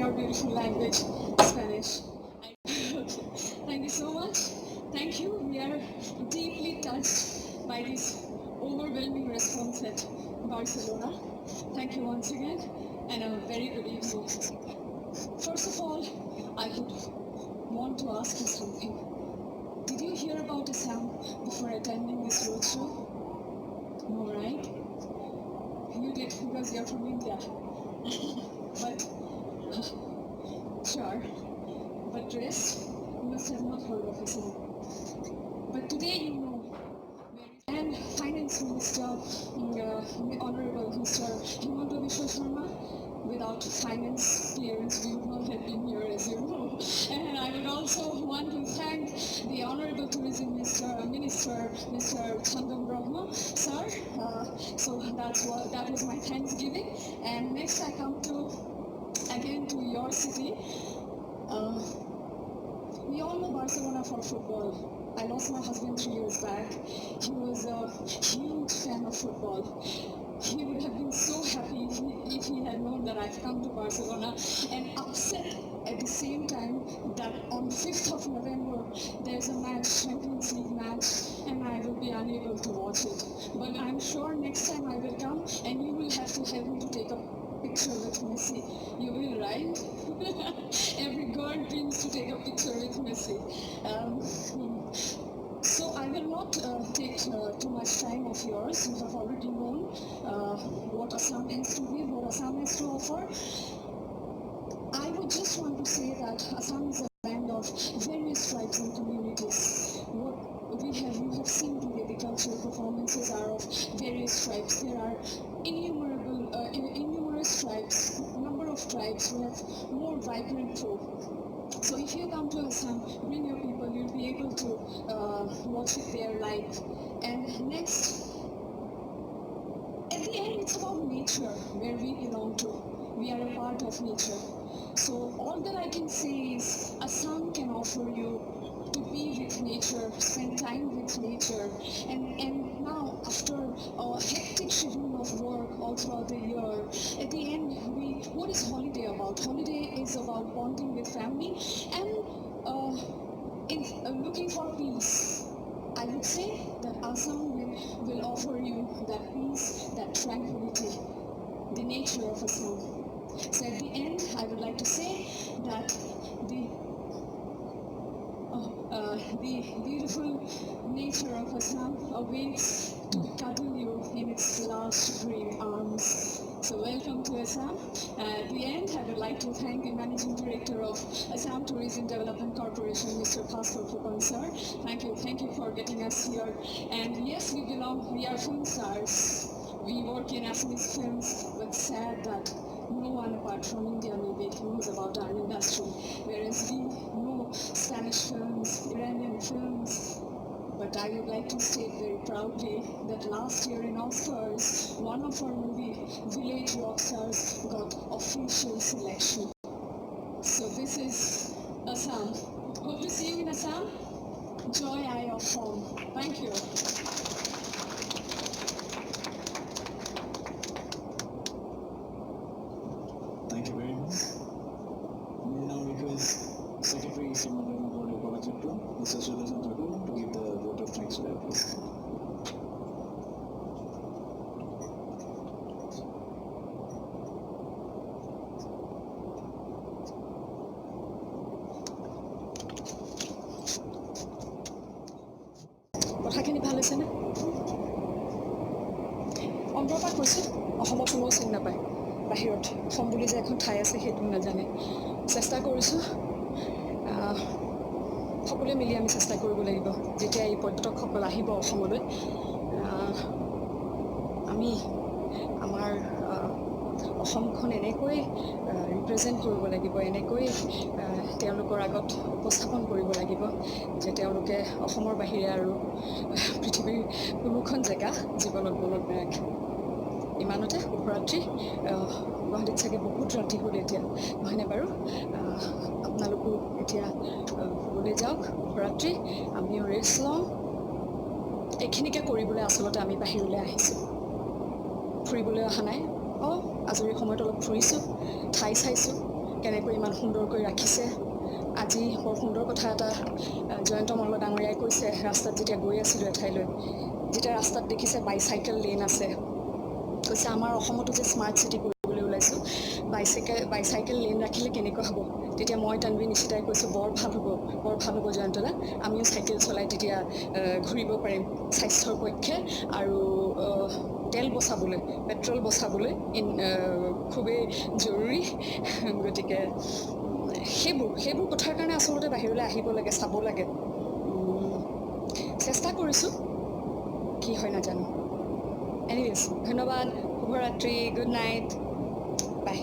your beautiful language, Spanish. Thank you so much. Thank you. We are deeply touched by this overwhelming response at Barcelona. Thank you once again, and a very good evening. First of all, I would want to ask you something. Did you hear about Assam before attending this roadshow? No, right? You did because you're from India. But, sure. But the rest, you must have not heard of Assam. But today you know. And Finance Minister, Honorable Mr. Himanta Biswa Sharma, without finance clearance, we would not have been here, as you know. And I would also want to thank the Honorable Tourism Minister, Mr. Chandam Brahma, sir. So that was my Thanksgiving. And next I come again to your city. We all know Barcelona for football. I lost my husband 3 years back. He was a huge fan of football. He would have been so happy if he had known that I've come to Barcelona, and upset at the same time that on 5th of November there's a match, Champions League match, and I will be unable to watch it. But I'm sure next time I will come and you will have to help me to take a picture with Messi. You will, right? Every girl dreams to take a picture with Messi. So I will not take too much time of yours. You have already known what Assam has to give, what Assam has to offer. I would just want to say that Assam is a land of various tribes and communities. You have seen today, the cultural performances are of various tribes. There are numerous tribes, number of tribes who have more vibrant folk. So if you come to Assam, bring your people, you'll be able to watch it there live. And next, at the end, it's about nature, where we belong to. We are a part of nature. So all that I can say is Assam can offer you to be with nature, spend time with nature. And now, after a hectic schedule of work all throughout the year, at the end, what is holiday about? Holiday is about bonding with family and looking for peace. I would say that Assam will offer you that peace, that tranquility, the nature of Assam. So at the end, I would like to say that the beautiful nature of Assam awaits to cuddle you in its last green arms. So welcome to Assam. At the end, I would like to thank the Managing Director of Assam Tourism Development Corporation, Mr. Pascal Fupan, sir. Thank you for getting us here. And yes, we are film stars. We work in Assamese films, but sad that no one apart from India maybe knows about our industry. Whereas we know Spanish films, Iranian films. But I would like to state very proudly that last year in Oscars, one of our movie, Village Rockstars, got official selection. So this is Assam. Hope to see you in Assam. Joy I of home. Thank you. Thank you very much. May now request Secretary Simon Project Mr. Sudarshan Thakur to give the vote of thanks to them, please. কথাখিনি ভাল হৈছেনে? অন্তৰৰ পৰা কৈছোঁ, অসমক কোনেও চিনি নাপায়। বাহিৰত অসম বুলি যে এখন ঠাই আছে সেইটো নাজানে। চেষ্টা কৰিছোঁ, সকলোৱে মিলি আমি চেষ্টা কৰিব লাগিব। যেতিয়া এই পৰ্যটকসকল আহিব অসমলৈ, আমি আমাৰ অসমখন এনেকৈ ৰিপ্ৰেজেণ্ট কৰিব লাগিব, এনেকৈ তেওঁলোকৰ আগত উপস্থাপন কৰিব লাগিব যে তেওঁলোকে অসমৰ বাহিৰে আৰু পৃথিৱীৰ কোনোখন জেগা জীৱনত মনত নাৰাখে। ইমানতে শুভৰাত্ৰি। গুৱাহাটীত চাগে বহুত ৰাতি হ'ল এতিয়া, নহয়নে বাৰু? আপোনালোকো এতিয়া শুবলৈ যাওক, শুভৰাত্ৰি। আমিও ৰেষ্ট লওঁ। এইখিনিকে কৰিবলৈ আচলতে আমি বাহিৰলৈ আহিছোঁ, ফুৰিবলৈ অহা নাই। আজৰি সময়ত অলপ ফুৰিছোঁ, ঠাই চাইছোঁ, কেনেকৈ ইমান সুন্দৰকৈ ৰাখিছে। আজি বৰ সুন্দৰ কথা এটা জয়ন্ত মল্ল ডাঙৰীয়াই কৈছে ৰাস্তাত যেতিয়া গৈ আছিলোঁ এঠাইলৈ, যেতিয়া ৰাস্তাত দেখিছে বাইচাইকেল লেন আছে, কৈছে আমাৰ অসমতো যে স্মাৰ্ট চিটি কৰিবলৈ ওলাইছোঁ, বাইচাইকেল লেন ৰাখিলে কেনেকুৱা হ'ব। তেতিয়া মই তানভি নিশ্চিতাই কৈছোঁ বৰ ভাল হ'ব জয়ন্তদা, আমিও চাইকেল চলাই তেতিয়া ঘূৰিব পাৰিম স্বাস্থ্যৰ পক্ষে আৰু তেল বচাবলৈ, পেট্ৰল বচাবলৈ খুবেই জৰুৰী। গতিকে সেইবোৰ কথাৰ কাৰণে আচলতে বাহিৰলৈ আহিব লাগে, চাব লাগে। চেষ্টা কৰিছোঁ, কি হয় নাজানো। এনিৱেজ, ধন্যবাদ, শুভৰাত্ৰি, গুড নাইট, বাই।